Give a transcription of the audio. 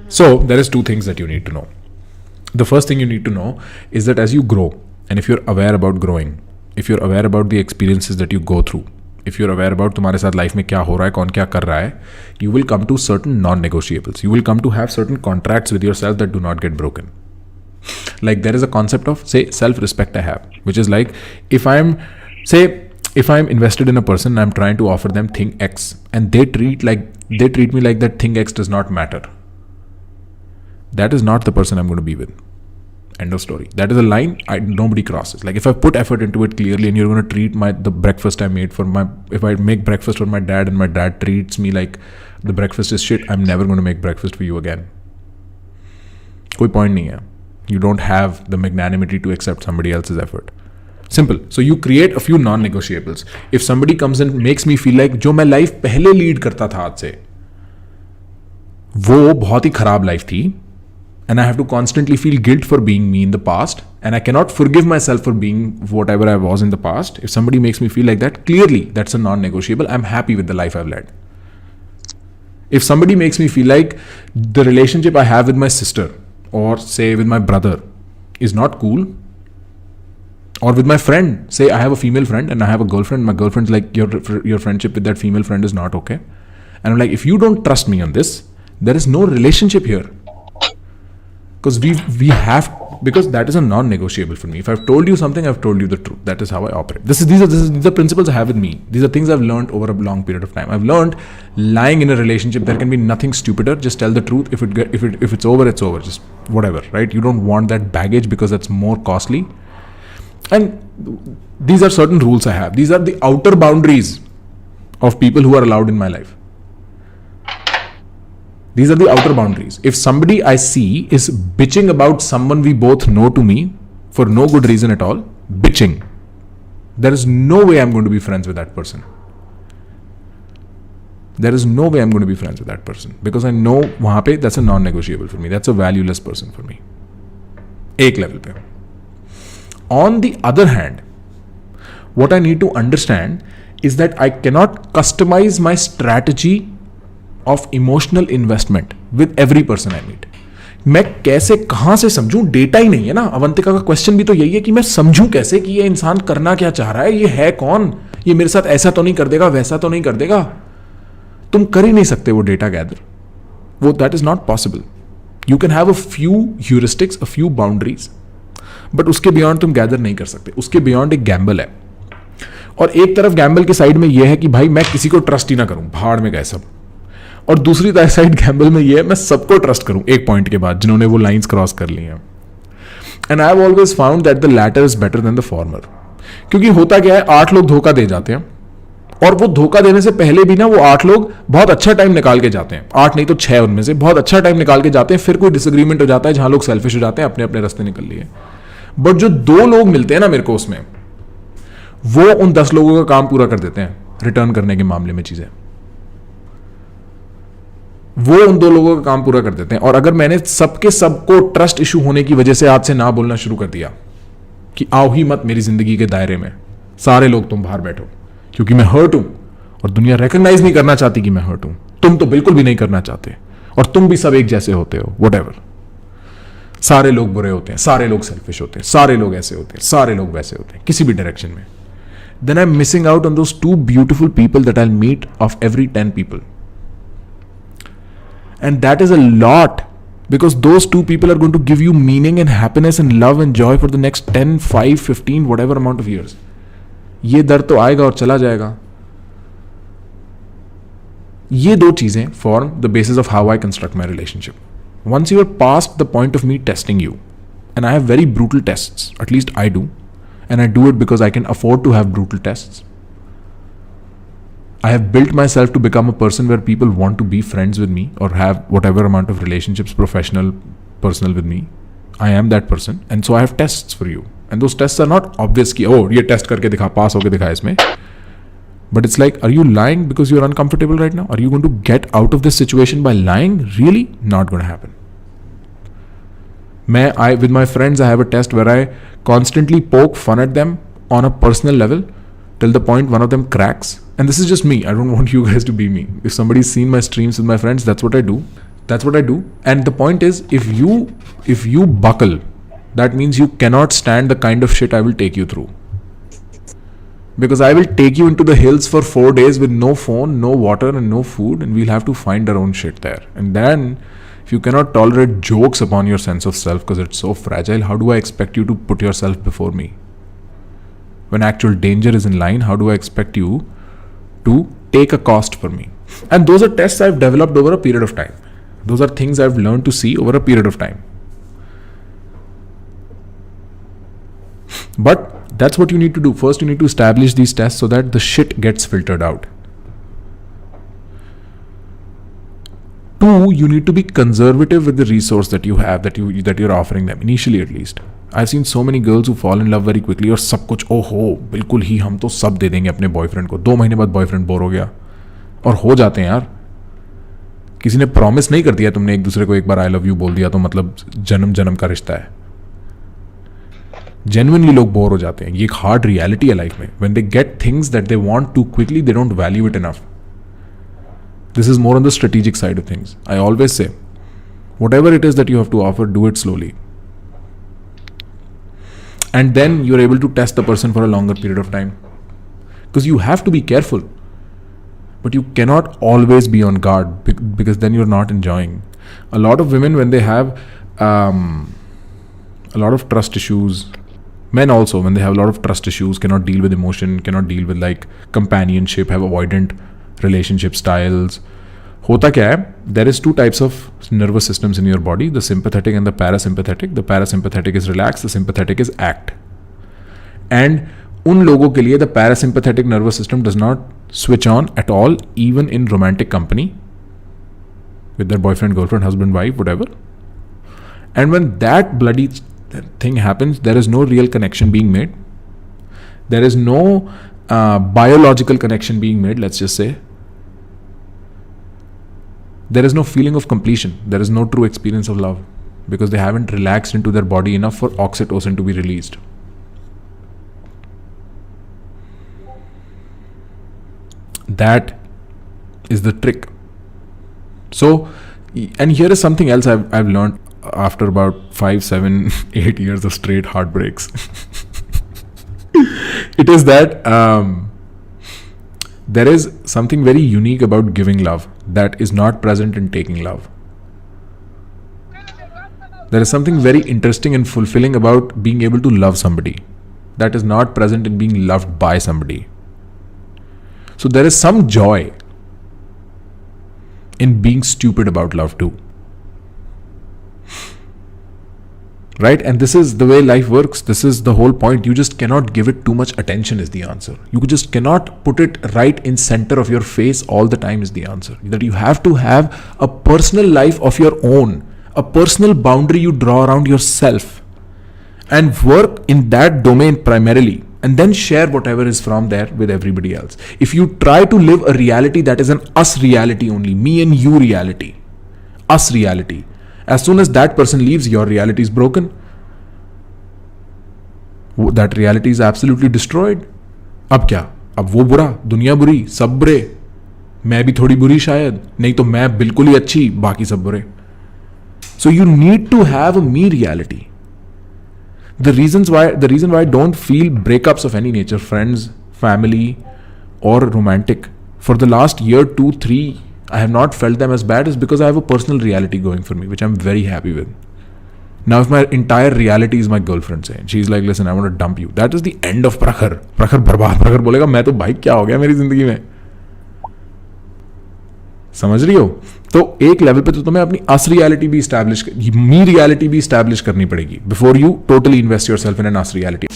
So there is two things that you need to know. The first thing you need to know is that as you grow, and if you're aware about growing, if you're aware about the experiences that you go through, if you're aware about तुम्हारे साथ life में क्या हो रहा है, कौन क्या कर रहा है, you will come to certain non-negotiables. You will come to have certain contracts with yourself that do not get broken. Like there is a concept of, say, self-respect I have, which is like if I'm invested in a person and I'm trying to offer them thing X and they treat me like that thing X does not matter. That is not the person I'm going to be with. End of story. That is a line nobody crosses. Like if I put effort into it clearly and you're going to treat the breakfast I made if I make breakfast for my dad and my dad treats me like the breakfast is shit, I'm never going to make breakfast for you again. कोई point नहीं है. You don't have the magnanimity to accept somebody else's effort. Simple. So you create a few non-negotiables. If somebody comes and makes me feel like जो मैं life पहले lead करता था आज से वो बहुत ही खराब लाइफ थी, and I have to constantly feel guilt for being me in the past, and I cannot forgive myself for being whatever I was in the past. If somebody makes me feel like that, clearly that's a non-negotiable. I'm happy with the life I've led. If somebody makes me feel like the relationship I have with my sister or say with my brother is not cool, or with my friend, say I have a female friend and I have a girlfriend, my girlfriend's like your friendship with that female friend is not okay, and I'm like, if you don't trust me on this, there is no relationship here. Because because that is a non-negotiable for me. If I've told you something, I've told you the truth. That is how I operate. These are the principles I have with me. These are things I've learned over a long period of time. I've learned lying in a relationship, there can be nothing stupider. Just tell the truth. If it's over, it's over. Just whatever, right? You don't want that baggage because that's more costly. And these are certain rules I have. These are the outer boundaries of people who are allowed in my life. These are the outer boundaries. If somebody I see is bitching about someone we both know to me for no good reason at all, bitching, there is no way I'm going to be friends with that person. There is no way I'm going to be friends with that person because I know वहाँ पे that's a non-negotiable for me. That's a valueless person for me. एक level पे. On the other hand, what I need to understand is that I cannot customize my strategy of emotional investment with every person I meet. मैं कैसे कहां से समझूं, data ही नहीं है ना. अवंतिका का क्वेश्चन भी तो यही है कि मैं समझूं कैसे कि ये इंसान करना क्या चाह रहा है, ये है कौन, ये मेरे साथ ऐसा तो नहीं कर देगा, वैसा तो नहीं कर देगा. तुम कर ही नहीं सकते वो डेटा गैदर. वो that is not possible. You can have a few heuristics, a few boundaries, but उसके बियॉन्ड तुम गैदर नहीं कर सकते. उसके बियॉन्ड एक गैम्बल है. और एक तरफ गैम्बल के साइड में यह है कि भाई मैं किसी को ट्रस्ट ही ना करूं, भाड़ में गए सब. और दूसरी साइड गैम्बल में ये है मैं सबको ट्रस्ट करूं एक पॉइंट के बाद जिन्होंने वो लाइंस क्रॉस कर ली हैं. And I have always found that the latter is better than the former. क्योंकि होता क्या है, 8 लोग धोखा दे जाते हैं और वो धोखा देने से पहले भी ना वो 8 लोग बहुत अच्छा टाइम निकाल के जाते हैं. 8 नहीं तो 6 उनमें से बहुत अच्छा टाइम निकाल के जाते हैं. फिर कोई डिसएग्रीमेंट हो जाता है जहां लोग सेल्फिश हो जाते हैं, अपने अपने रास्ते निकल लिए. बट जो 2 लोग मिलते हैं ना मेरे को उसमें, वो उन 10 लोगों का काम पूरा कर देते हैं रिटर्न करने के मामले में चीजें. वो उन 2 लोगों का काम पूरा कर देते हैं. और अगर मैंने सबको ट्रस्ट इशू होने की वजह से आज से ना बोलना शुरू कर दिया कि आओ ही मत मेरी जिंदगी के दायरे में, सारे लोग तुम बाहर बैठो क्योंकि मैं हर्ट हूं और दुनिया रिकॉग्नाइज नहीं करना चाहती कि मैं हर्ट हूं, तुम तो बिल्कुल भी नहीं करना चाहते और तुम भी सब एक जैसे होते हो, व्हाटएवर, सारे लोग बुरे होते हैं, सारे लोग सेल्फिश होते हैं, सारे लोग ऐसे होते हैं, सारे लोग वैसे होते हैं, किसी भी डायरेक्शन में, then I'm missing out on those 2 beautiful people that I'll meet of every 10 people. And that is a lot because those 2 people are going to give you meaning and happiness and love and joy for the next 10, 5, 15, whatever amount of years. ये दर्द तो आएगा और चला जाएगा. ये 2 चीजें form the basis of how I construct my relationship. Once you are past the point of me testing you, and I have very brutal tests, at least I do, and I do it because I can afford to have brutal tests. I have built myself to become a person where people want to be friends with me or have whatever amount of relationships, professional, personal with me. I am that person, and so I have tests for you. And those tests are not obvious कि oh ये test करके दिखा, पास होके दिखा इसमें. But it's like, are you lying because you're uncomfortable right now? Are you going to get out of this situation by lying? Really? Not going to happen. With my friends, I have a test where I constantly poke fun at them on a personal level till the point one of them cracks, And this is just me. I don't want you guys to be me. If somebody's seen my streams with my friends, that's what I do. That's what I do. And the point is, if you buckle, that means you cannot stand the kind of shit I will take you through. Because I will take you into the hills for 4 days with no phone, no water, and no food, and we'll have to find our own shit there. And then, if you cannot tolerate jokes upon your sense of self because it's so fragile, how do I expect you to put yourself before me? When actual danger is in line, how do I expect you to take a cost for me? And those are tests I've developed over a period of time. Those are things I've learned to see over a period of time. But that's what you need to do. First, you need to establish these tests so that the shit gets filtered out. 2, you need to be conservative with the resource that you have, that you're offering them, initially at least. I've seen so many girls who fall in love very quickly और सब कुछ ओहो बिल्कुल ही हम तो सब दे देंगे अपने बॉयफ्रेंड को. 2 महीने बाद बॉयफ्रेंड बोर हो गया और हो जाते हैं यार. किसी ने प्रॉमिस नहीं कर दिया तुमने एक दूसरे को एक बार आई लव यू बोल दिया तो मतलब जन्म जन्म का रिश्ता है. जेन्युइनली लोग बोर हो जाते हैं. ये एक हार्ड रियलिटी है लाइफ में. When they get things that they want to quickly they don't value it enough. This is more on the strategic side of things. I always say, whatever it is that you have to offer, do it slowly. And then you're able to test the person for a longer period of time. Because you have to be careful. But you cannot always be on guard because then you're not enjoying. A lot of women, when they have a lot of trust issues, men also, when they have a lot of trust issues, cannot deal with emotion, cannot deal with like companionship, have avoidant relationship styles. Hota kya hai? There is 2 types of nervous systems in your body, the sympathetic and the parasympathetic. The parasympathetic is relax, the sympathetic is act. And un logo ke liye the parasympathetic nervous system does not switch on at all, even in romantic company with their boyfriend, girlfriend, husband, wife, whatever. And when that bloody thing happens, there is no real connection being made. There is no biological connection being made, let's just say. There is no feeling of completion. There is no true experience of love because they haven't relaxed into their body enough for oxytocin to be released. That is the trick. So, and here is something else I've learned after about 5, 7, 8 years of straight heartbreaks. It is that there is something very unique about giving love that is not present in taking love. There is something very interesting and fulfilling about being able to love somebody that is not present in being loved by somebody. So there is some joy in being stupid about love too. Right? And this is the way life works. This is the whole point. You just cannot give it too much attention is the answer. You just cannot put it right in center of your face all the time is the answer. That you have to have a personal life of your own, a personal boundary you draw around yourself and work in that domain primarily and then share whatever is from there with everybody else. If you try to live a reality that is an us reality only, me and you reality, us reality, as soon as that person leaves, your reality is broken. That reality is absolutely destroyed. अब क्या? अब वो बुरा, दुनिया बुरी, सब बुरे, मैं भी थोड़ी बुरी शायद, नहीं तो मैं बिल्कुल ही अच्छी, बाकी सब बुरे. So you need to have a me reality. The reason why I don't feel breakups of any nature, friends, family, or romantic, for the last year, 2, 3. I have not felt them as bad is because I have a personal reality going for me, which I'm very happy with. Now, if my entire reality is my girlfriend saying, she's like, listen, I want to dump you. That is the end of Prakhar. Prakhar बर्बाद. Prakhar बोलेगा मैं तो भाई क्या हो गया मेरी जिंदगी में. समझ रही हो? तो एक लेवल पे तो तुम्हें अपनी अस रियलिटी भी मी रियलिटी भी इस्टेब्लिश करनी पड़ेगी before you totally invest yourself in an us reality.